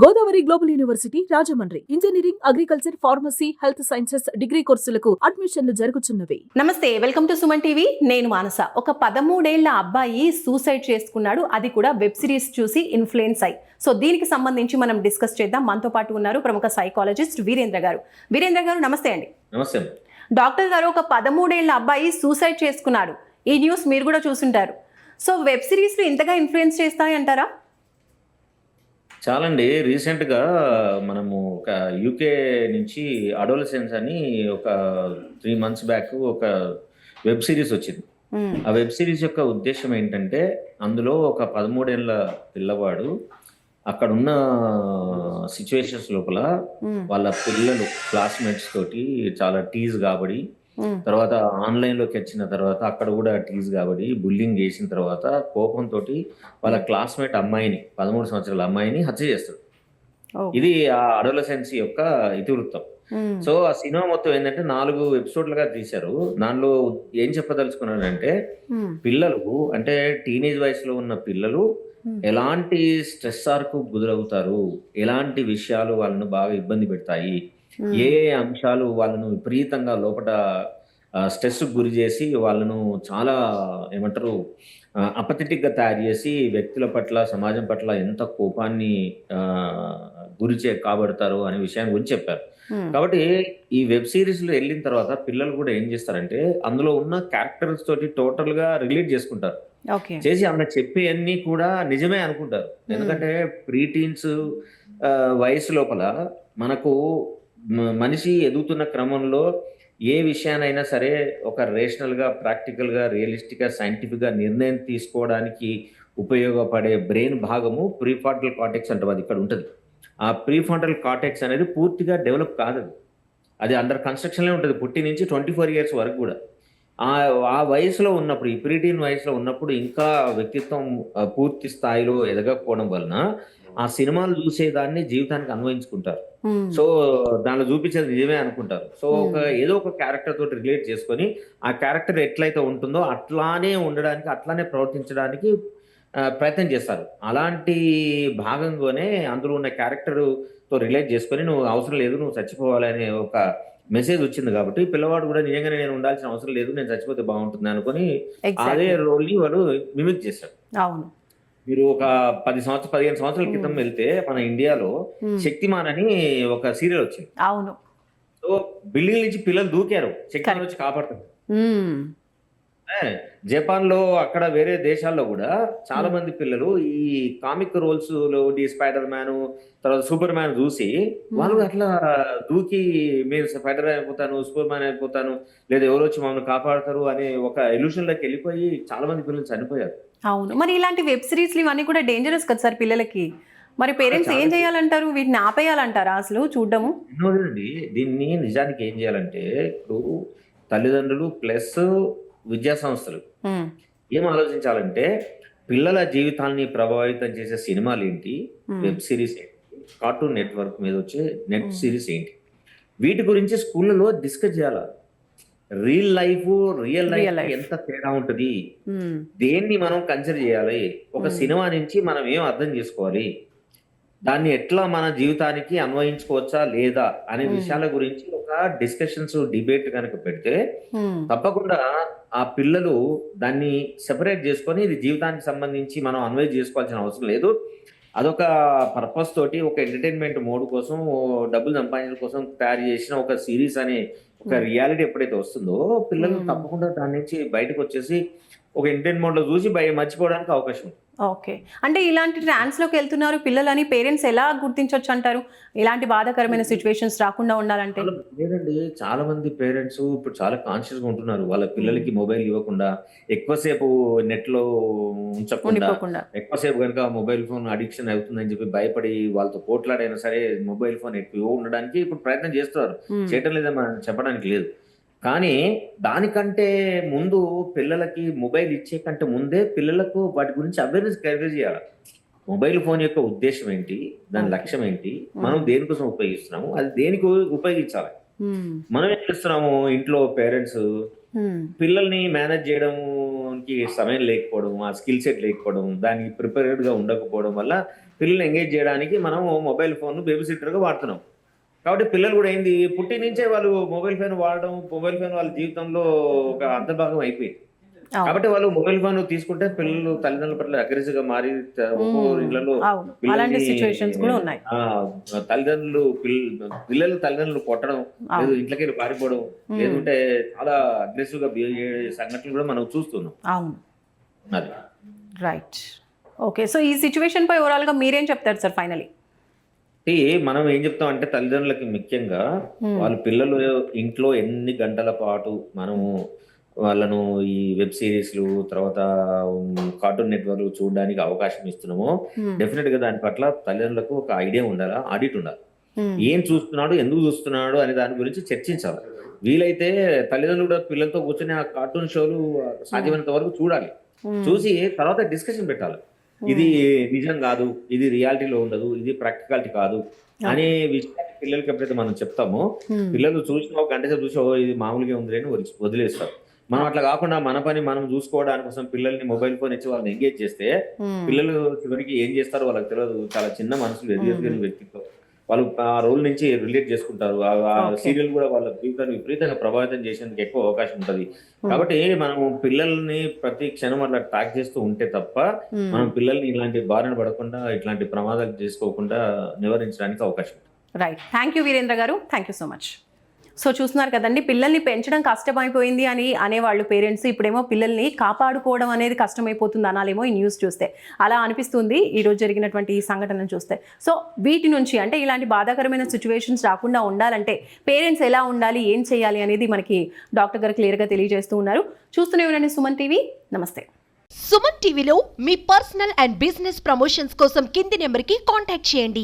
Godavari global university Rajahmundry engineering, agriculture, pharmacy, health sciences degree కోర్సులకు అడ్మిషన్లు జరుగుతున్నవి. నమస్తే, వెల్కమ్ టు సుమన్ టీవీ. నేను మానస. ఒక 13 ఏళ్ల అబ్బాయి సూసైడ్ చేసుకున్నాడు, అది కూడా వెబ్ సిరీస్ చూసి ఇన్ఫ్లుయెన్స్ అయ్యి. సో దీనికి సంబంధించి మనం డిస్కస్ చేద్దాం. మనతో పాటు ఉన్నారు ప్రముఖ సైకాలజిస్ట్ వీరేంద్ర గారు. వీరేంద్ర గారు నమస్తే అండి. నమస్తే డాక్టర్ గారు, ఒక 13 ఏళ్ల అబ్బాయి సూసైడ్ చేసుకున్నాడు. ఈ న్యూస్ మీరు కూడా చూసుంటారు. సో వెబ్ సిరీస్లు ఇంతగా ఇన్ఫ్లుయెన్స్ చేస్తాయి అంటారా? చాలండి. రీసెంట్గా మనము ఒక యూకే నుంచి అడోలసెన్స్ అని ఒక 3 months బ్యాక్ ఒక వెబ్ సిరీస్ వచ్చింది. ఆ వెబ్ సిరీస్ యొక్క ఉద్దేశం ఏంటంటే, అందులో ఒక 13 ఏళ్ళ పిల్లవాడు అక్కడున్న సిచ్యువేషన్స్ లోపల వాళ్ళ పిల్లలు క్లాస్మేట్స్ తోటి చాలా టీజ్ కాబడి, తర్వాత ఆన్లైన్లోకి వచ్చిన తర్వాత అక్కడ కూడా టీజ్ కాబట్టి బుల్లింగ్ చేసిన తర్వాత కోపంతో వాళ్ళ క్లాస్మేట్ అమ్మాయిని, 13 సంవత్సరాల అమ్మాయిని హత్య చేస్తాడు. ఇది ఆ అడోలసెన్స్ యొక్క ఇతివృత్తం. సో ఆ సినిమా మొత్తం ఏంటంటే 4 ఎపిసోడ్లుగా తీశారు. దానిలో ఏం చెప్పదలుచుకున్నానంటే, పిల్లలు అంటే టీనేజ్ వయసులో ఉన్న పిల్లలు ఎలాంటి స్ట్రెస్సార్కు గురవుతారు, ఎలాంటి విషయాలు వాళ్ళను బాగా ఇబ్బంది పెడతాయి, ఏ ఏ అంశాలు వాళ్ళను విపరీతంగా లోపల స్ట్రెస్ గురి చేసి వాళ్ళను చాలా ఏమంటారు అపథెటిక్గా తయారు చేసి వ్యక్తుల పట్ల, సమాజం పట్ల ఎంత కోపాన్ని కాబడతారు అనే విషయాన్ని గురించి చెప్పారు. కాబట్టి ఈ వెబ్ సిరీస్లో వెళ్ళిన తర్వాత పిల్లలు కూడా ఏం చేస్తారంటే, అందులో ఉన్న క్యారెక్టర్స్ తోటి టోటల్గా రిలేట్ చేసుకుంటారు. చేసి ఆమె చెప్పేవన్నీ కూడా నిజమే అనుకుంటారు. ఎందుకంటే ప్రీటీన్స్ వయసు లోపల మనకు మనిషి ఎదుగుతున్న క్రమంలో ఏ విషయానైనా సరే ఒక రేషనల్గా, ప్రాక్టికల్గా, రియలిస్టిక్గా, సైంటిఫిక్గా నిర్ణయం తీసుకోవడానికి ఉపయోగపడే బ్రెయిన్ భాగము ప్రీఫ్రంటల్ కార్టెక్స్ అంటారు. అది ఇక్కడ ఉంటుంది. ఆ ప్రీఫ్రంటల్ కార్టెక్స్ అనేది పూర్తిగా డెవలప్ కాదు. అది అండర్ కన్స్ట్రక్షన్లో ఉంటుంది పుట్టి నుంచి 24 years వరకు కూడా. ఆ వయసులో ఉన్నప్పుడు, ఈ ప్రీటీన్ వయసులో ఉన్నప్పుడు ఇంకా వ్యక్తిత్వం పూర్తి స్థాయిలో ఎదగకపోవడం వలన ఆ సినిమాలు చూసేదాన్ని జీవితానికి అన్వయించుకుంటారు. సో దానిలో చూపించేది నిజమే అనుకుంటారు. సో ఏదో ఒక క్యారెక్టర్ తోటి రిలేట్ చేసుకొని ఆ క్యారెక్టర్ ఎట్లయితే ఉంటుందో అట్లానే ఉండడానికి, అట్లానే ప్రవర్తించడానికి ప్రయత్నం చేస్తారు. అలాంటి భాగంగానే అందులో ఉన్న క్యారెక్టర్తో రిలేట్ చేసుకొని నువ్వు అవసరం లేదు, నువ్వు చచ్చిపోవాలనే ఒక మెసేజ్ వచ్చింది కాబట్టి పిల్లవాడు కూడా నిజంగానే నేను ఉండాల్సిన అవసరం లేదు, నేను చచ్చిపోతే బాగుంటుంది అనుకుని అదే రోల్ని వాడు మిమిక్ చేశాడు. అవును. మీరు ఒక 15 సంవత్సరాల క్రితం వెళ్తే మన ఇండియాలో శక్తిమాన్ అని ఒక సీరియల్ వచ్చింది. అవును. సో బిల్డింగ్ నుంచి పిల్లలు దూకారు, శక్తిమాన్ వచ్చి కాపాడుతుంది. జపాన్ లో, అక్కడ వేరే దేశాల్లో కూడా చాలా మంది పిల్లలు ఈ కామిక్ రోల్స్ లో స్పైడర్ మ్యాన్, తర్వాత సూపర్ మ్యాన్ చూసి వాళ్ళు అట్లా దూకి నేను స్పైడర్ అయిపోతాను, సూపర్ మ్యాన్ అయిపోతాను, లేదా ఎవరు వచ్చి మమ్మల్ని కాపాడతారు అనే ఒక ఎల్యూషన్ లోకి వెళ్ళిపోయి చాలా మంది పిల్లలు చనిపోయారు. అవును. మరి ఇలాంటి వెబ్ సిరీస్లు ఇవన్నీ కూడా డేంజరస్ కదా సార్ పిల్లలకి. మరి పేరెంట్స్ ఏం చేయాలంటారు? వీటిని ఆపేయాలంటారా అసలు చూడడము? దీన్ని నిజానికి ఏం చేయాలంటే, ఇప్పుడు తల్లిదండ్రులు ప్లస్ విద్యా సంస్థలు ఏం ఆలోచించాలంటే, పిల్లల జీవితాన్ని ప్రభావితం చేసే సినిమాలు ఏంటి, వెబ్ సిరీస్ ఏంటి, కార్టూన్ నెట్వర్క్ మీద వచ్చే నెట్ సిరీస్ ఏంటి, వీటి గురించి స్కూళ్ళలో డిస్కస్ చేయాలి. రియల్ లైఫ్ ఎంత తేడా ఉంటుంది, దేన్ని మనం కన్సిడర్ చేయాలి, ఒక సినిమా నుంచి మనం ఏం అర్థం చేసుకోవాలి, దాన్ని ఎట్లా మన జీవితానికి అన్వయించుకోవచ్చా లేదా అనే విషయాల గురించి ఒక డిస్కషన్స్, డిబేట్ కనుక పెడితే తప్పకుండా ఆ పిల్లలు దాన్ని సెపరేట్ చేసుకొని ఇది జీవితానికి సంబంధించి మనం అన్వయం చేసుకోవాల్సిన అవసరం లేదు, అదొక పర్పస్ తోటి ఒక ఎంటర్టైన్మెంట్ మోడ్ కోసం, డబ్బులు సంపాదించడం కోసం తయారు చేసిన ఒక సిరీస్ అనే ఒక రియాలిటీ ఎప్పుడైతే వస్తుందో పిల్లలు తప్పకుండా దాని నుంచి బయటకు వచ్చేసి ఒక ఎంటర్టైన్మెంట్ మోడ్ లో చూసి మర్చిపోవడానికి అవకాశం ఉంది. ఓకే. అంటే ఇలాంటి ట్రాన్స్లోకి వెళ్తున్నారు పిల్లలని పేరెంట్స్ ఎలా గుర్తించవచ్చు అంటారు, ఇలాంటి బాధాకరమైన సిచ్యువేషన్స్ రాకుండా ఉండాలంటే? లేదండి, చాలా మంది పేరెంట్స్ ఇప్పుడు చాలా కాన్షియస్ గా ఉంటున్నారు. వాళ్ళ పిల్లలకి మొబైల్ ఇవ్వకుండా, ఎక్కువసేపు నెట్ లో ఉంచకుండా, ఎక్కువసేపు కనుక మొబైల్ ఫోన్ అడిక్షన్ అవుతుందని చెప్పి భయపడి వాళ్ళతో పోట్లాడైనా సరే మొబైల్ ఫోన్ ఎక్కువ ఉండడానికి ఇప్పుడు ప్రయత్నం చేస్తున్నారు. చేయటం లేదని మనం చెప్పడానికి లేదు. కానీ దానికంటే ముందు పిల్లలకి మొబైల్ ఇచ్చే కంటే ముందే పిల్లలకు వాటి గురించి అవేర్నెస్ క్రియేట్ చేయాలి. మొబైల్ ఫోన్ యొక్క ఉద్దేశం ఏంటి, దాని లక్ష్యం ఏంటి, మనం దేనికోసం ఉపయోగిస్తున్నాము, అది దేనికి ఉపయోగించాలి. మనం ఏం చేస్తున్నాము, ఇంట్లో పేరెంట్స్ పిల్లల్ని మేనేజ్ చేయడానికి సమయం లేకపోవడం, ఆ స్కిల్ సెట్ లేకపోవడం, దానికి ప్రిపేర్డ్గా ఉండకపోవడం వల్ల పిల్లల్ని ఎంగేజ్ చేయడానికి మనం మొబైల్ ఫోన్ బేబీ సిట్టర్గా వాడుతున్నాం. కాబట్టి పిల్లలు కూడా ఏంది పుట్టి నుంచే వాళ్ళు మొబైల్ ఫోన్ వాడడం, మొబైల్ ఫోన్ వాళ్ళ జీవితంలో ఒక అంతర్భాగం అయిపోయింది. అవును. కాబట్టి వాళ్ళు మొబైల్ ఫోన్ తీసుకుంటే పిల్లలు తల్లిదండ్రుల పట్ల అగ్రెసివ్ గా మారి ఒక్కో ఇళ్లలో అవును, అలాంటి సిచ్యువేషన్స్ కూడా ఉన్నాయి. తల్లిదండ్రులు పిల్లలు తల్లిదండ్రులు కొట్టడం, లేదు ఇంట్లోకి వెళ్ళి పారిపోవడం, లేదంటే చాలా అగ్రెసివ్ గా బిహేవ్ చేసే సంఘటనలు కూడా మనం చూస్తున్నాం. అవును, అది రైట్. ఓకే, సో ఈ సిచ్యువేషన్ పై ఓవరాల్ గా మీరేం చెప్తారు సార్ ఫైనలీ? మనం ఏం చెప్తాం అంటే తల్లిదండ్రులకి ముఖ్యంగా వాళ్ళ పిల్లలు ఇంట్లో ఎన్ని గంటల పాటు మనము వాళ్ళను ఈ వెబ్ సిరీస్లు తర్వాత కార్టూన్ నెట్వర్క్ చూడడానికి అవకాశం ఇస్తున్నామో డెఫినెట్ గా దాని పట్ల తల్లిదండ్రులకు ఒక ఐడియా ఉండాలా, ఆడిట్ ఉండాలి. ఏం చూస్తున్నాడు, ఎందుకు చూస్తున్నాడు అనే దాని గురించి చర్చించాలి. వీలైతే తల్లిదండ్రులు కూడా పిల్లలతో కూర్చొని ఆ కార్టూన్ షోలు సాధ్యమైనంత వరకు చూడాలి. చూసి తర్వాత డిస్కషన్ పెట్టాలి. ఇది నిజం కాదు, ఇది రియాలిటీలో ఉండదు, ఇది ప్రాక్టికాలిటీ కాదు అనే విషయాన్ని పిల్లలకి ఎప్పుడైతే మనం చెప్తామో పిల్లలు చూసిన ఒక గంట సేపు చూసి ఇది మామూలుగా ఉంది అని వదిలేస్తారు. మనం అట్లా కాకుండా మన పని మనం చూసుకోవడానికి కోసం పిల్లల్ని మొబైల్ ఫోన్ ఇచ్చి వాళ్ళని ఎంగేజ్ చేస్తే పిల్లలు చివరికి ఏం చేస్తారో వాళ్ళకి తెలియదు. చాలా చిన్న మనసులు ఎదిగిన వ్యక్తిత్వం, వాళ్ళు ఆ రోల్ నుంచి రిలేట్ చేసుకుంటారు. ఆ సీరియల్ కూడా వాళ్ళ జీవితాన్ని విపరీతంగా ప్రభావితం చేసేందుకు ఎక్కువ అవకాశం ఉంటది. కాబట్టి మనం పిల్లల్ని ప్రతి క్షణం అట్లా ట్రాక్ చేస్తూ ఉంటే తప్ప మనం పిల్లల్ని ఇలాంటి బారిన పడకుండా, ఇట్లాంటి ప్రమాదాలు చేసుకోకుండా నివారించడానికి అవకాశం ఉంటుంది. రైట్, థ్యాంక్ యూ వీరేంద్ర గారు, thank you so much. So చూస్తున్నారు కదండి, పిల్లల్ని పెంచడం కష్టమైపోయింది అని అనేవాళ్ళు పేరెంట్స్, ఇప్పుడేమో పిల్లల్ని కాపాడుకోవడం అనేది కష్టమైపోతుంది అనాలేమో ఈ న్యూస్ చూస్తే. అలా అనిపిస్తుంది ఈరోజు జరిగినటువంటి ఈ సంఘటనను చూస్తే. సో వీటి నుంచి అంటే ఇలాంటి బాధాకరమైన సిచ్యువేషన్స్ రాకుండా ఉండాలంటే పేరెంట్స్ ఎలా ఉండాలి, ఏం చేయాలి అనేది మనకి డాక్టర్ గారు క్లియర్గా తెలియజేస్తూ ఉన్నారు. చూస్తూనే ఉండండి సుమన్ టీవీ. నమస్తే. సుమన్ టీవీలో మీ పర్సనల్ అండ్ బిజినెస్ ప్రమోషన్స్ కోసం కింది నెంబర్కి కాంటాక్ట్ చేయండి.